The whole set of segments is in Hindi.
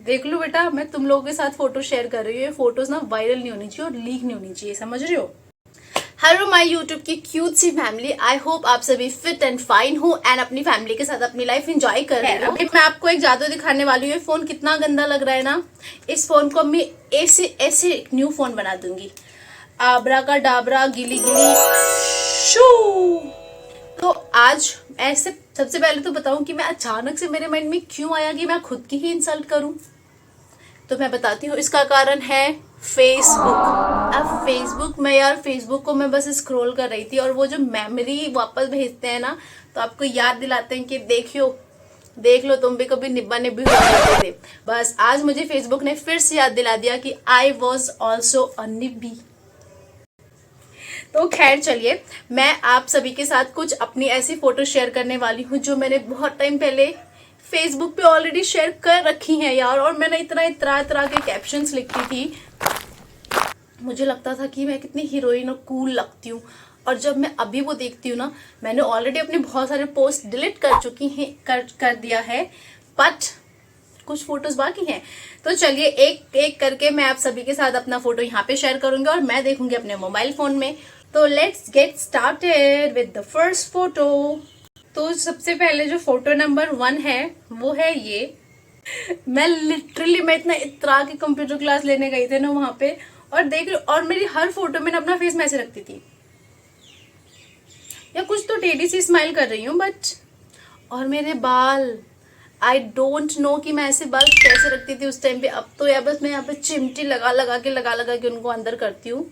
देख लो बेटा, मैं तुम लोगों के साथ फोटो शेयर कर रही हूँ। ये फोटोज ना वायरल नहीं होनी चाहिए और लीक नहीं होनी चाहिए, समझ रहे हो। हेलो माय यूट्यूब की क्यूट सी फैमिली, आई होप आप सभी फिट एंड फाइन हो एंड अपनी फैमिली के साथ अपनी लाइफ एंजॉय कर रहे हो। मैं आपको एक जादू दिखाने वाली हूँ। ये फोन कितना गंदा लग रहा है ना। इस फोन को मैं ऐसे ऐसे एक न्यू फोन बना दूंगी। आबरा का डाबरा गिली गिली शू। तो आज ऐसे सबसे पहले तो बताऊं कि मैं अचानक से मेरे माइंड में क्यों आया कि मैं खुद की ही इंसल्ट करूं। तो मैं बताती हूँ, इसका कारण है फेसबुक। अब फेसबुक में यार, फेसबुक को मैं बस स्क्रॉल कर रही थी और वो जो मेमोरी वापस भेजते हैं ना, तो आपको याद दिलाते हैं कि देखियो देख लो तुम भी कभी निब्बा निब्बी हुआ करते थे। बस आज मुझे फेसबुक ने फिर से याद दिला दिया कि आई वॉज ऑल्सो अ निब्बी। तो खैर चलिए, मैं आप सभी के साथ कुछ अपनी ऐसी फोटो शेयर करने वाली हूँ जो मैंने बहुत टाइम पहले फेसबुक पे ऑलरेडी शेयर कर रखी हैं यार। और मैंने इतना तरह तरह के कैप्शंस लिखती थी। मुझे लगता था कि मैं कितनी हीरोइन और कूल लगती हूँ। और जब मैं अभी वो देखती हूँ ना, मैंने ऑलरेडी अपने बहुत सारे पोस्ट डिलीट कर चुकी हैं, कर दिया है, बट कुछ फोटोज बाकी हैं। तो चलिए एक एक करके मैं आप सभी के साथ अपना फोटो यहाँ पे शेयर करूंगी और मैं देखूंगी अपने मोबाइल फोन में। तो let's get started with the first photo. तो सबसे पहले जो फोटो नंबर 1 है वो है ये। मैं इतना इतरा के कंप्यूटर क्लास लेने गई थी ना वहां पे, और देख लो, और मेरी हर फोटो में अपना फेस मैं ऐसे रखती थी या कुछ तो टेढ़ी सी स्माइल कर रही हूँ बट। और मेरे बाल, आई डोंट नो कि मैं ऐसे बाल कैसे रखती थी उस टाइम पे। अब तो यार बस मैं यहाँ पे चिमटी लगा लगा के उनको अंदर करती हूँ।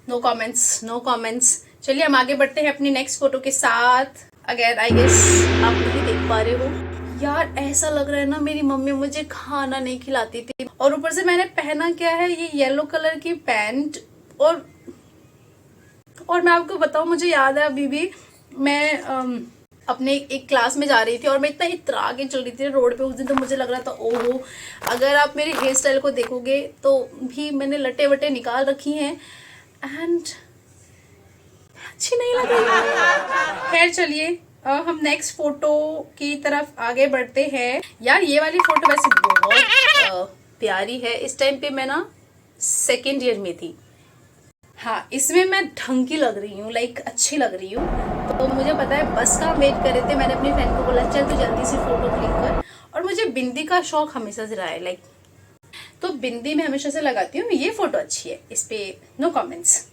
No comments, no comments. चलिए हम आगे बढ़ते हैं अपनी नेक्स्ट फोटो के साथ। अगेन आई गेस आप नहीं देख पा रहे हो यार, ऐसा लग रहा है ना मेरी मम्मी मुझे खाना नहीं खिलाती थी। और ऊपर से मैंने पहना क्या है, ये येलो कलर की पैंट। और मैं आपको बताऊं, मुझे याद है अभी भी मैं अपने एक क्लास में जा रही थी और मैं इतना इतरा के चल रही थी रोड पे उस दिन। तो मुझे लग रहा था ओहो, अगर आप मेरे हेयर स्टाइल को देखोगे तो भी मैंने लटे वटे निकाल रखी हैं एंड अच्छी नहीं लग रही। खैर चलिए हम नेक्स्ट फोटो की तरफ आगे बढ़ते हैं। यार ये वाली फोटो वैसे बहुत प्यारी है। इस टाइम पे मैं ना 2nd ईयर में थी। हाँ, इसमें मैं ढंग की लग रही हूँ, लाइक अच्छी लग रही हूँ। तो मुझे पता है बस का वेट कर रहे थे, मैंने अपनी फ्रेंड को बोला चल तू जल्दी से फोटो क्लिक कर। और मुझे बिंदी का शौक हमेशा से रहा है, लाइक तो बिंदी मैं हमेशा से लगाती हूँ। ये फोटो अच्छी है, इस पे नो कमेंट्स।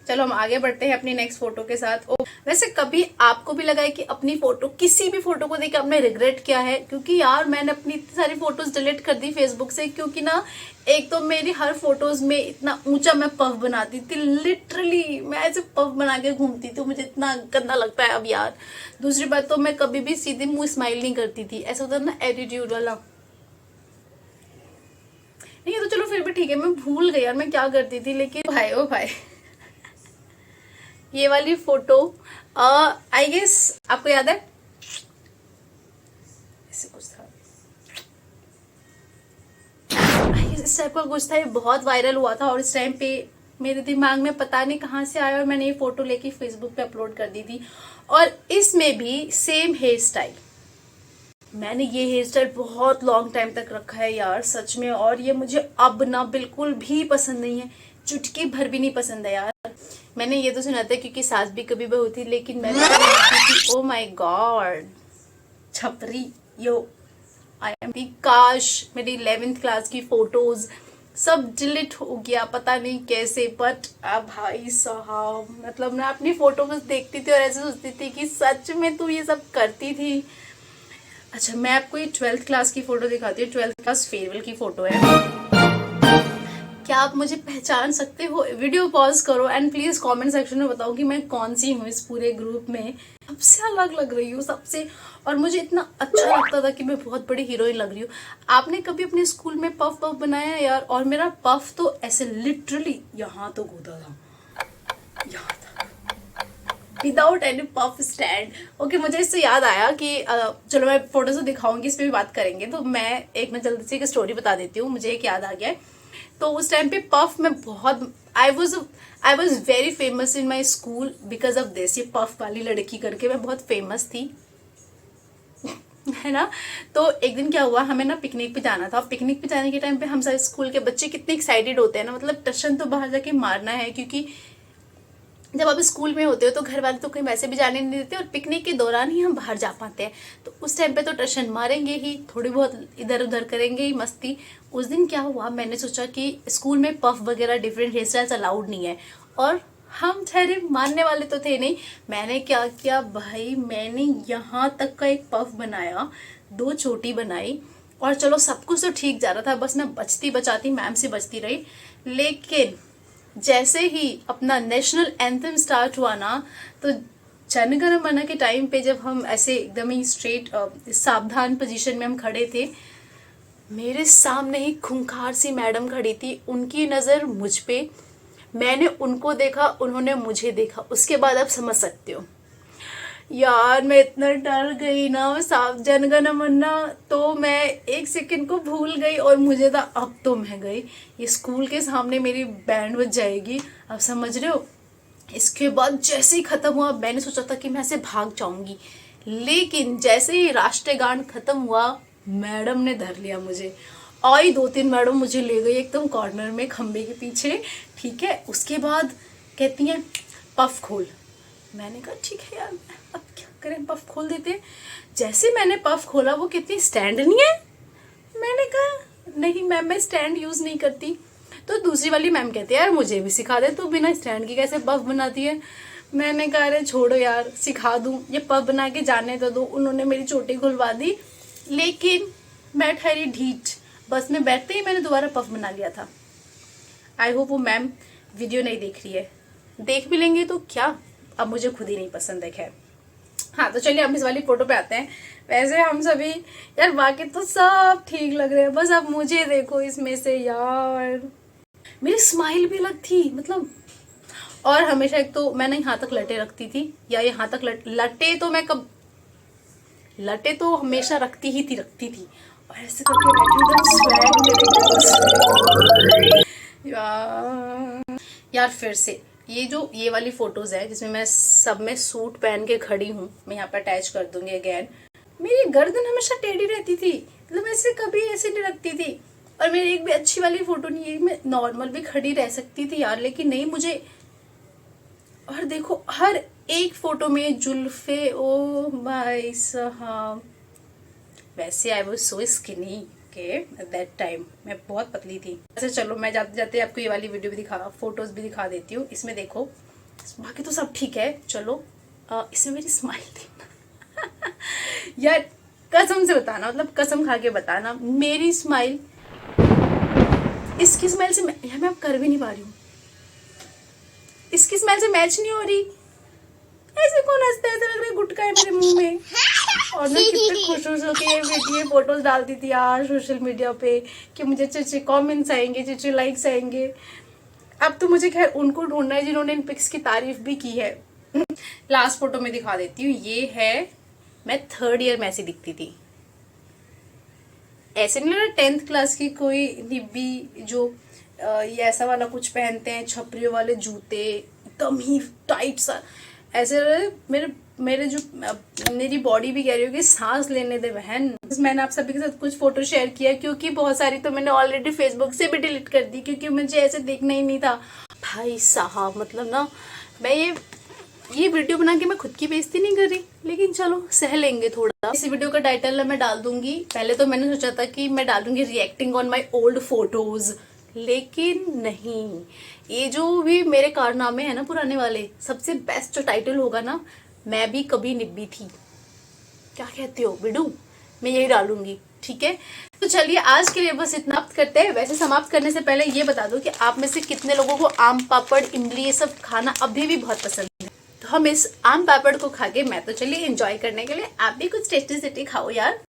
चलो हम आगे बढ़ते हैं अपनी नेक्स्ट फोटो के साथ। वैसे कभी आपको भी लगा है कि अपनी फोटो, किसी भी फोटो को देख आपने रिग्रेट किया है? क्योंकि यार मैंने अपनी इतनी सारी फोटोज डिलीट कर दी फेसबुक से, क्योंकि ना एक तो मेरी हर फोटोज में इतना ऊंचा मैं पफ बनाती थी, लिटरली मैं ऐसे पफ बना के घूमती थी, मुझे इतना गंदा लगता है अब यार। दूसरी बात तो मैं कभी भी सीधे मुंह स्माइल नहीं करती थी, ऐसा होता ना एटीट्यूड वाला। नहीं तो चलो फिर भी ठीक है, मैं भूल गई यार मैं क्या करती थी। लेकिन भाई ओ भाई, ये वाली फोटो आई गेस आपको याद है, ऐसे कुछ था, इस टाइप का कुछ था। ये बहुत वायरल हुआ था और इस टाइम पे मेरे दिमाग में पता नहीं कहाँ से आया और मैंने ये फोटो लेके फेसबुक पे अपलोड कर दी थी। और इसमें भी सेम हेयर स्टाइल, मैंने ये हेयर स्टाइल बहुत लॉन्ग टाइम तक रखा है यार सच में। और ये मुझे अब ना बिल्कुल भी पसंद नहीं है, चुटकी भर भी नहीं पसंद है यार। मैंने ये तो सुना था क्योंकि सास भी कभी बहू थी, लेकिन मैं ओ माय गॉड छपरी यो आई एम भी। काश मेरी 11th क्लास की फोटोज सब डिलीट हो गया, पता नहीं कैसे। बट अब भाई साहब, मतलब मैं अपनी फोटो बस देखती थी और ऐसे सोचती थी कि सच में तू ये सब करती थी। अच्छा मैं आपको ये 12th क्लास की फोटो दिखाती हूँ। 12th क्लास फेयरवेल की फोटो है। क्या आप मुझे पहचान सकते हो? वीडियो पॉज करो एंड प्लीज कमेंट सेक्शन में बताओ कि मैं कौन सी हूँ इस पूरे ग्रुप में, सबसे अलग लग रही हूँ सबसे। और मुझे इतना अच्छा लगता था कि मैं बहुत बड़ी हीरोइन लग रही हूँ। आपने कभी अपने स्कूल में पफ पफ बनाया यार? और मेरा पफ तो ऐसे लिटरली यहाँ तो होता था, यहाँ था, without any puff stand. Okay मुझे इससे याद आया कि चलो मैं फोटो से दिखाऊंगी, इस पर भी बात करेंगे। तो मैं जल्दी से एक स्टोरी बता देती हूँ, मुझे एक याद आ गया है। तो उस टाइम पे पफ में बहुत I was very famous in my school because of this. ये पफ वाली लड़की करके मैं बहुत फेमस थी। है ना। तो एक दिन क्या हुआ, हमें ना पिकनिक पे जाना था। पिकनिक पे जाने के टाइम पे हम सारे स्कूल के बच्चे कितने एक्साइटेड होते हैं ना, मतलब टशन तो बाहर जाके मारना है, क्योंकि जब आप स्कूल में होते हो तो घर वाले तो कहीं वैसे भी जाने नहीं देते और पिकनिक के दौरान ही हम बाहर जा पाते हैं। तो उस टाइम पे तो टशन मारेंगे ही, थोड़ी बहुत इधर उधर करेंगे ही मस्ती। उस दिन क्या हुआ, मैंने सोचा कि स्कूल में पफ वगैरह डिफरेंट हेयर स्टाइल्स अलाउड नहीं है, और हम ठहरे मानने वाले तो थे नहीं। मैंने क्या किया भाई, मैंने यहाँ तक का एक पफ बनाया, 2 चोटी बनाई, और चलो सब कुछ तो ठीक जा रहा था, बस मैं बचती बचाती मैम से बचती रही। लेकिन जैसे ही अपना नेशनल एंथम स्टार्ट हुआ ना, तो जन गण मन के टाइम पे जब हम ऐसे एकदम ही स्ट्रेट सावधान पोजीशन में हम खड़े थे, मेरे सामने ही खूंखार सी मैडम खड़ी थी। उनकी नज़र मुझ पे, मैंने उनको देखा, उन्होंने मुझे देखा। उसके बाद आप समझ सकते हो यार, मैं इतना डर गई ना, साफ जनगण मन्ना, तो मैं एक सेकंड को भूल गई और मुझे था अब तो मैं गई, ये स्कूल के सामने मेरी बैंड बज जाएगी, आप समझ रहे हो। इसके बाद जैसे ही खत्म हुआ, मैंने सोचा था कि मैं ऐसे भाग जाऊंगी, लेकिन जैसे ही राष्ट्रीय गान खत्म हुआ, मैडम ने धर लिया मुझे। आई 2-3 मैडम मुझे ले गई एकदम कॉर्नर में खंबे के पीछे, ठीक है। उसके बाद कहती हैं पफ खोल। मैंने कहा ठीक है यार, अब क्या करें, पफ खोल देते। जैसे मैंने पफ खोला, वो कितनी स्टैंड नहीं है। मैंने कहा नहीं मैम, मैं स्टैंड यूज नहीं करती। तो दूसरी वाली मैम कहती है यार मुझे भी सिखा दे, तू बिना स्टैंड की कैसे पफ बनाती है। मैंने कहा अरे छोड़ो यार, सिखा दूं, ये पफ बना के जाने तो दो। उन्होंने मेरी चोटी खुलवा दी, लेकिन मैं ठहरी ढीठ, बस में बैठते ही मैंने दोबारा पफ बना लिया था। आई होप वो मैम वीडियो नहीं देख रही है, देख भी लेंगे तो क्या, अब मुझे खुद ही नहीं पसंद है। खैर हाँ, तो चलिए हम इस वाली फोटो पे आते हैं। वैसे हम सभी यार बाकी तो सब ठीक लग रहे हैं, बस अब मुझे देखो इसमें से यार, मेरी स्माइल भी अलग थी मतलब। और हमेशा एक तो मैंने यहाँ तक लटे रखती थी, या यहाँ तक लटे तो मैं कब, लटे तो हमेशा रखती थी। और ऐसे करके बैठी यार फिर से ये वाली फोटोज है जिसमें मैं सब में सूट पहन के खड़ी हूँ, मैं यहाँ पर अटैच कर दूंगी अगेन। मेरी गर्दन हमेशा टेढ़ी रहती थी, मतलब ऐसे कभी ऐसे नहीं रखती थी। और मेरी एक भी अच्छी वाली फोटो नहीं है, मैं नॉर्मल भी खड़ी रह सकती थी यार, लेकिन नहीं मुझे। और देखो हर एक फोटो में जुल्फे, ओ भाई साहब। वैसे I was so skinny at that time, मैं बहुत पतली थी। अच्छा चलो, मैं जाते जाते आपको ये वाली वीडियो भी फोटोज भी दिखा देती हूँ। इसमें देखो, बाकी तो सब ठीक है। चलो इसमें मेरी स्माइल थी यार, कसम से बताना, मतलब कसम खा के बताना, मेरी स्माइल इसकी स्माइल से मैं अब कर भी नहीं पा रही हूँ, इसकी स्माइल से मैच नहीं हो रही। ऐसे कौन हंसता है, ऐसा लग रहा है गुटका है मेरे मुंह में। और मैं कितने खुश होकर ये फोटोज डालती थी यार सोशल मीडिया पे, कि मुझे अच्छे कमेंट्स आएंगे, अच्छे लाइक्स आएंगे। अब तो मुझे खैर उनको ढूंढना है जिन्होंने इन पिक्स की तारीफ भी की है। लास्ट फोटो में दिखा देती हूँ, ये है मैं 3rd ईयर में ऐसी दिखती थी। ऐसे नहीं लग रहा 10th क्लास की कोई निब्बी जो ये ऐसा वाला कुछ पहनते हैं, छपरियों वाले जूते, एकदम ही टाइट सा, ऐसे मेरे जो मेरी बॉडी भी कह रही होगी सांस लेने दे बहन। मैंने आप सभी के साथ कुछ फोटो शेयर किया, क्योंकि बहुत सारी तो मैंने ऑलरेडी फेसबुक से भी डिलीट कर दी, क्योंकि मुझे ऐसे देखना ही नहीं था भाई साहब। मतलब ना, मैं ये वीडियो बना के मैं खुद की बेइज्जती नहीं कर रही, लेकिन चलो सह लेंगे थोड़ा। इस वीडियो का टाइटल मैं डाल दूंगी, पहले तो मैंने सोचा था कि मैं डालूंगी reacting on my old photos, लेकिन नहीं, ये जो भी मेरे कारनामे है ना पुराने वाले, सबसे बेस्ट जो टाइटल होगा ना, मैं भी कभी निब्बी थी, क्या कहते हो बिडू, मैं यही डालूंगी, ठीक है। तो चलिए आज के लिए बस इतना समाप्त करते हैं। वैसे समाप्त करने से पहले ये बता दो कि आप में से कितने लोगों को आम पापड़, इमली, ये सब खाना अभी भी बहुत पसंद है। तो हम इस आम पापड़ को खा के मैं तो चलिए एंजॉय करने के लिए, आप भी कुछ टेस्टी खाओ यार।